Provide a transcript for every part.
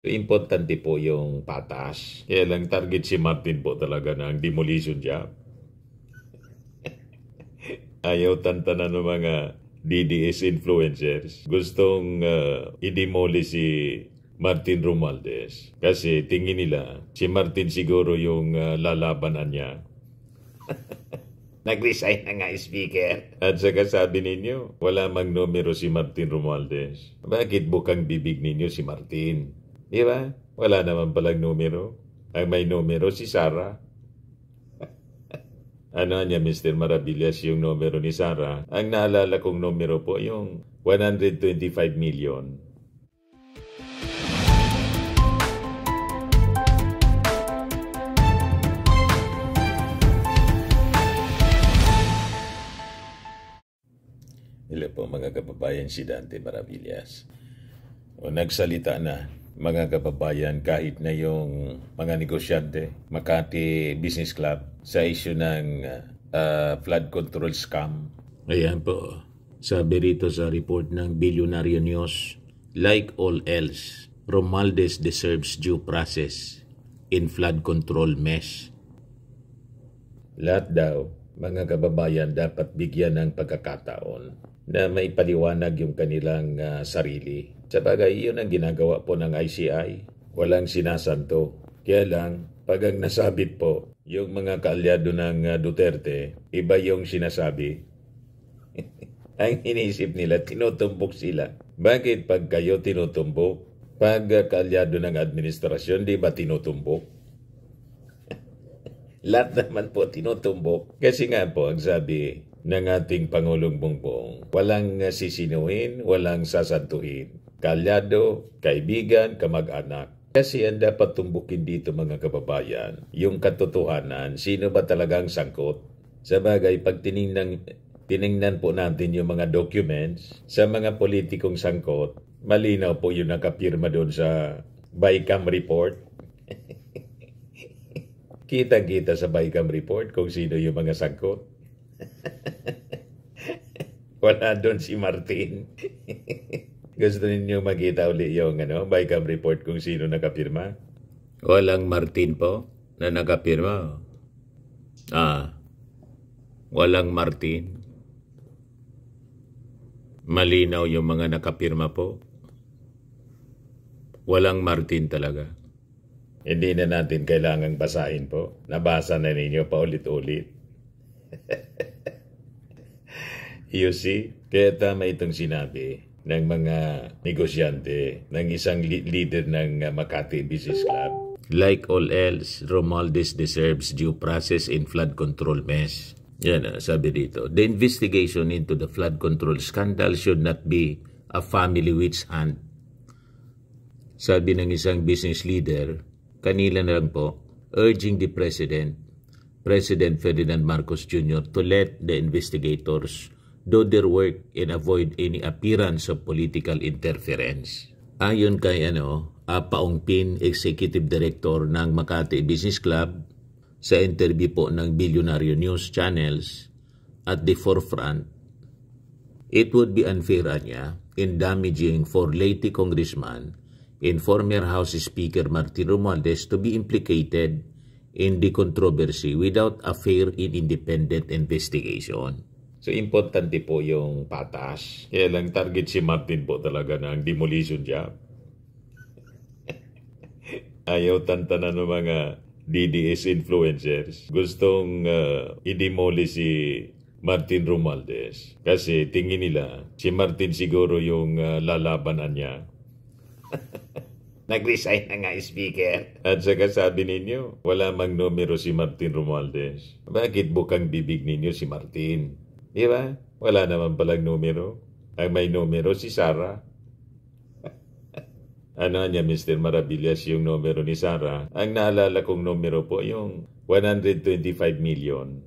Importante po yung patas. Kaya lang target si Martin po talaga ng demolition job. Ayaw tantanan ng mga DDS influencers. Gustong i-demoli si Martin Romualdez. Kasi tingin nila, si Martin siguro yung lalabanan niya. Nag-resign na nga speaker. At saka sabi ninyo, wala mang numero si Martin Romualdez. Bakit bukang bibig ninyo si Martin? Di ba? Wala naman palang numero. Ang may numero si Sara. Ano niya, Mr. Maravillas, yung numero ni Sara? Ang naalala kong numero po, yung 125 million. Hello po mga kababayan, si Dante Maravillas. O nagsalita na mga kababayan kahit na yung mga negosyante, Makati Business Club sa issue ng flood control scam. Ayan po, sabi rito sa report ng Billionaire News, like all else, Romualdez deserves due process in flood control mess. Lahat daw, mga kababayan, dapat bigyan ng pagkakataon na may paliwanag yung kanilang sarili. Sa bagay, yun ang ginagawa po ng ICI. Walang sinasanto. Kaya lang, pag ang nasabit po, yung mga kaalyado ng Duterte, iba yung sinasabi. Ang inisip nila, tinutumbok sila. Bakit pag kayo tinutumbok? Pag kaalyado ng administrasyon, di ba tinutumbok? Lahat naman po tinutumbok. Kasi nga po, ang sabi ng ating Pangulong Bongbong, walang sisinuhin, walang sasantuhin. Kalyado, kaibigan, kamag-anak. Kasi ang dapat tumbukin dito mga kababayan, yung katotohanan, sino ba talagang sangkot? Sa bagay, pag tiningnan po natin yung mga documents sa mga politikong sangkot, malinaw po yung nakapirma doon sa BICAM report. Kita-kita sa BICAM report kung sino yung mga sangkot. Wala doon si Martin. Gusto ninyo makita uli yung BICAM report kung sino nakapirma? Walang Martin po na nakapirma. Walang Martin. Malinaw yung mga nakapirma po. Walang Martin talaga. Hindi na natin kailangang basahin po. Nabasa na ninyo pa ulit-ulit. You see? Kaya tama itong sinabi ng mga negosyante, ng isang leader ng Makati Business Club. Like all else, Romualdez deserves due process in flood control mess. Yan, sabi dito. The investigation into the flood control scandal should not be a family witch hunt. Sabi ng isang business leader, kanila na lang po, urging the President Ferdinand Marcos Jr. to let the investigators do their work and avoid any appearance of political interference. Ayon kay Paong Pin, Executive Director ng Makati Business Club, sa interview po ng Billionaire News Channels at the forefront, it would be unfair niya and damaging for late Congressman and former House Speaker Martin Romualdez to be implicated in the controversy without a fair and independent investigation. So, importante po yung patas. Kaya lang target si Martin po talaga ng demolition job. Ayaw tantanan ng mga DDS influencers. Gustong i-demoli si Martin Romualdez. Kasi tingin nila, si Martin siguro yung lalabanan niya. Nag-resign na nga speaker. At saka sabi ninyo, wala mang numero si Martin Romualdez. Bakit bukang bibig ninyo si Martin? Di ba? Wala naman palang numero. Ang may numero si Sara. Ano niya, Mr. Maravillas, yung numero ni Sara? Ang naalala kong numero po, yung 125 million.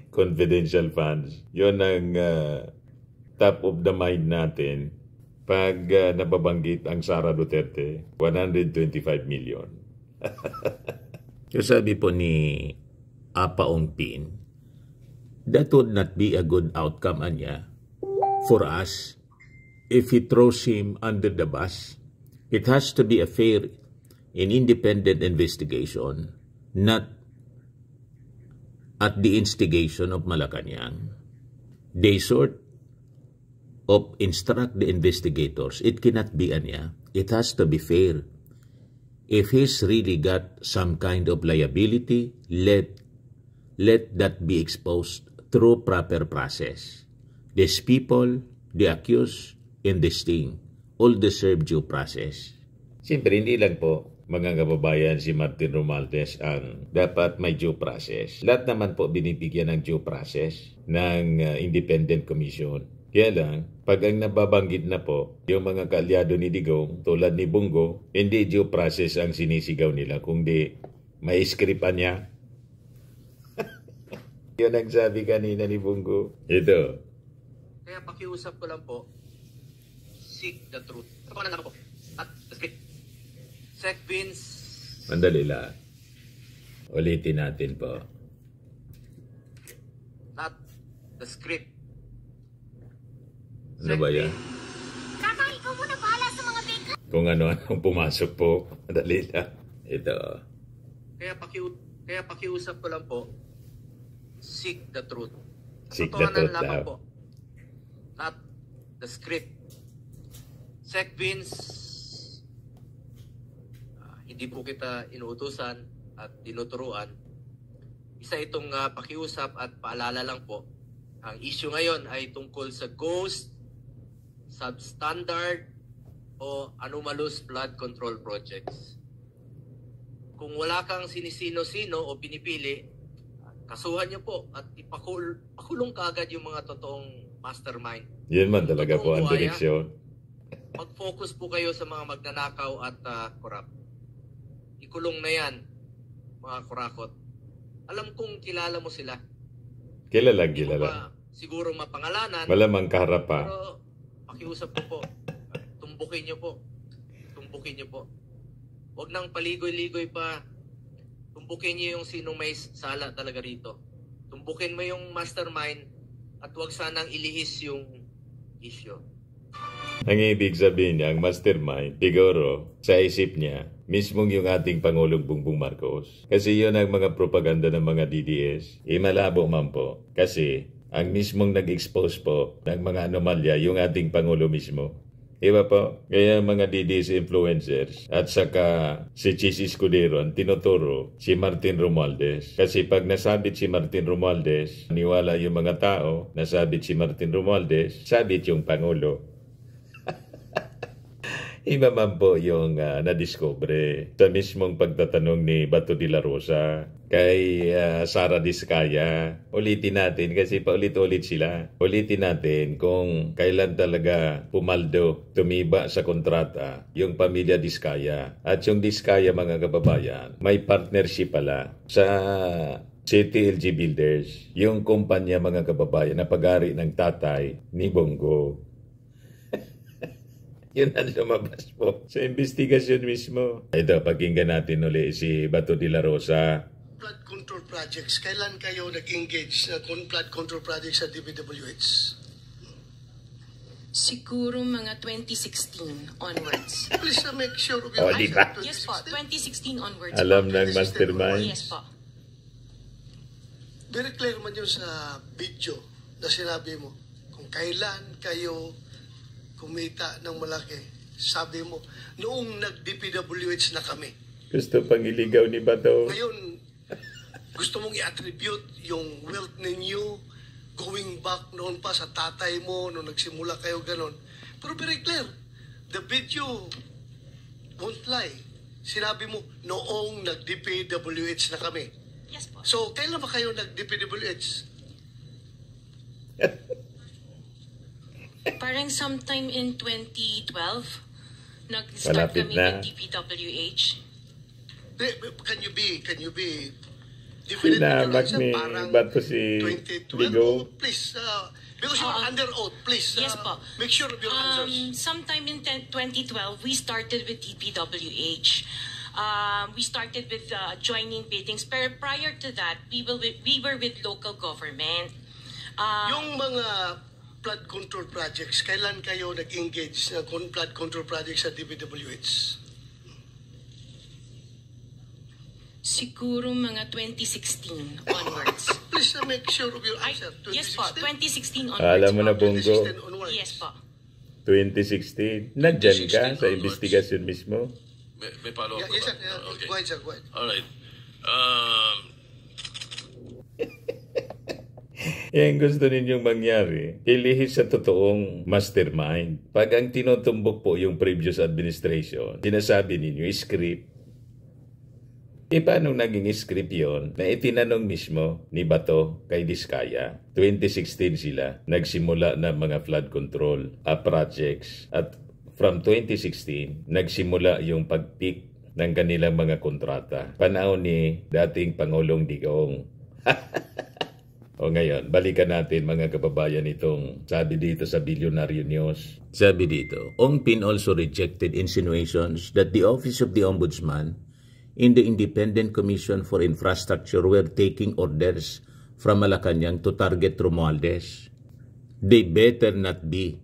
Confidential funds. Yun ang top of the mind natin pag nababanggit ang Sara Duterte, 125 million. Yung sabi po ni Paong Pin, that would not be a good outcome niya for us if he throws him under the bus, it has to be a fair and independent investigation, not at the instigation of Malacanang. They sort of instruct the investigators. It cannot be anya. It has to be fair. If he's really got some kind of liability, let that be exposed through proper process. These people, the accused in this thing, all deserve due process. Siyempre, hindi lang po mga kababayan si Martin Romualdez ang dapat may due process. Lahat naman po binibigyan ng due process ng independent commission. Kaya lang, pag ang nababanggit na po, yung mga kaalyado ni Digong, tulad ni Bongo, hindi due process ang sinisigaw nila, kundi may scriptan niya. Yun ang sabi kanina ni Bongo. Ito. Kaya pakiusap ko lang po, seek the truth. Ito pa po. At the script. Sec Vince. Mandali lang. Ulitin natin po. Not the script. Ano ba yan? Kaka, ikaw muna bahala sa mga bacon. Kung ano-anong pumasok po. Mandali lang. Ito. Kaya pakiusap ko lang po, seek the truth. Seek the truth lamang daw. po. Not the script. Sec Vince, hindi po kita inuutusan at tinuturuan. Isa itong pakiusap at paalala lang po. Ang issue ngayon ay tungkol sa ghost, substandard, o anomalous flood control projects. Kung wala kang sinisino-sino o pinipili, kasuhan niyo po at ipakulong kaagad yung mga totoong mastermind. Yan man talaga po ang direksyon. Mag-focus po kayo sa mga magnanakaw at korap. Ikulong na yan, mga kurakot. Alam kong kilala mo sila. Kilala. Siguro mapangalanan. Malamang kaharap pa. Pero pakiusap ko po. Tumbukin niyo po. Huwag nang paligoy-ligoy pa. Tumbukin niyo yung sinong may sala talaga rito. Tumbukin mo yung mastermind at huwag sanang ilihis yung issue. Ang ibig sabihin niya, ang mastermind, siguro, sa isip niya, mismong yung ating Pangulong Bongbong Marcos. Kasi yun ang mga propaganda ng mga DDS. Malabo man po. Kasi ang mismong nag-expose po ng mga anomalya, yung ating Pangulo mismo. Iba po, kaya mga DDS influencers at saka si Chis Escudero ang tinuturo si Martin Romualdez. Kasi pag nasabit si Martin Romualdez, niwala yung mga tao, nasabit si Martin Romualdez, sabit yung Pangulo. Iba man po yung nadiscover sa mismong pagtatanong ni Bato de la Rosa kay Sara Diskaya. Ulitin natin kasi paulit-ulit sila. Ulitin natin kung kailan talaga pumaldo, tumiba sa kontrata yung pamilya Diskaya. At yung Diskaya, mga kababayan, may partnership pala sa City LG Builders, yung kumpanya, mga kababayan, na pag-ari ng tatay ni Bongo. Yun ang lumabas po sa investigasyon mismo. Ito, pakinggan natin uli si Bato de la Rosa. Flood control projects, kailan kayo nag-engage sa flood control projects sa DPWH? Siguro mga 2016 onwards. Please make sure of your di ba? Yes po, 2016 onwards. Alam ng mastermind. Yes po. Very clear man yun sa video na sinabi mo. Kung kailan kayo kumita ng malaki. Sabi mo, noong nag-DPWH na kami. Gusto pang iligaw ni Bato. Ngayon, gusto mong i-attribute yung wealth ninyo going back noon pa sa tatay mo, noong nagsimula kayo ganon. Pero very clear, the video won't lie. Sinabi mo, noong nag-DPWH na kami. Yes po. So, kailan ba kayo nag-DPWH? Parang sometime in 2012, nag-start Malapit kami na. with DPWH. Can you be definite Sinabak with your answer? ni Parang Bato si 2012? Digong. Please, because you're under oath, please Yes po. make sure of your answers. Sometime in 2012, we started with DPWH. We started with joining biddings. Pero prior to that, we were with local government. Yung mga flood control projects, kailan kayo nag-engage sa flood control projects sa DPWH? Siguro mga 2016 onwards. Please make sure of your answer. Yes po, 2016 onwards. Alam mo na, po. Bongo, 2016 onwards. Yes po. 2016. Nandyan ka 2016 sa onwards. investigasyon mismo? May follow-up Yes, sir. ba? Okay. Go ahead, sir. Go ahead. Alright. Yan gusto ninyong mangyari. Ilihis sa totoong mastermind. Pag ang tinutumbok po yung previous administration, sinasabi ninyo, script. Paano naging script yon na itinanong mismo ni Bato kay Diskaya? 2016 sila nagsimula ng mga flood control projects at from 2016 nagsimula yung pag-peak ng kanilang mga kontrata. Panahon ni dating Pangulong Digong. O ngayon, balikan natin mga kababayan itong sabi dito sa Billionaire News. Sabi dito, Ong Pin also rejected insinuations that the Office of the Ombudsman in the Independent Commission for Infrastructure were taking orders from Malacanang to target Romualdez. They better not be.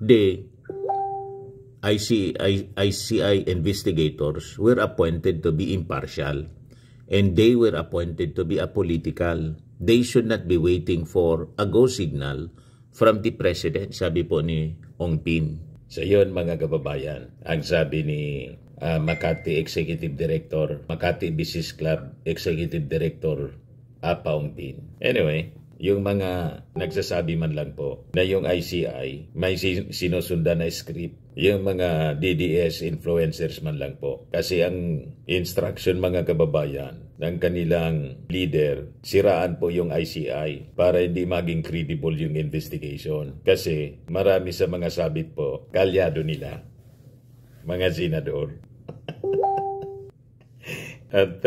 The ICI investigators were appointed to be impartial and they were appointed to be apolitical. They should not be waiting for a go signal from the President, sabi po ni Ong Pin. So yun mga kababayan, ang sabi ni Makati Executive Director, Makati Business Club Executive Director, Apa Ong Pin. Anyway, yung mga nagsasabi man lang po na yung ICI may sinusundan na script, yung mga DDS influencers man lang po. Kasi ang instruction mga kababayan ng kanilang leader, siraan po yung ICI para hindi maging credible yung investigation. Kasi marami sa mga sabit po, kalyado nila, mga senador. At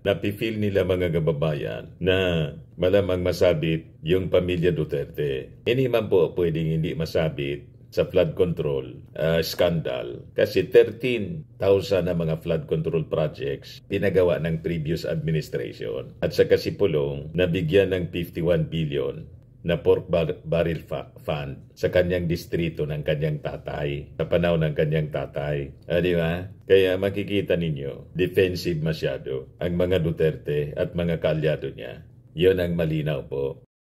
napifeel nila mga kababayan na malamang masabit yung pamilya Duterte. Hindi man po pwedeng hindi masabit sa flood control scandal. Kasi 13,000 na mga flood control projects pinagawa ng previous administration. At sa Kasipulong, nabigyan ng 51 billion na pork barrel fund sa kanyang distrito ng kanyang tatay, sa panahon ng kanyang tatay. Di ba? Kaya makikita ninyo, defensive masyado ang mga Duterte at mga kaalyado niya. Yun ang malinaw po.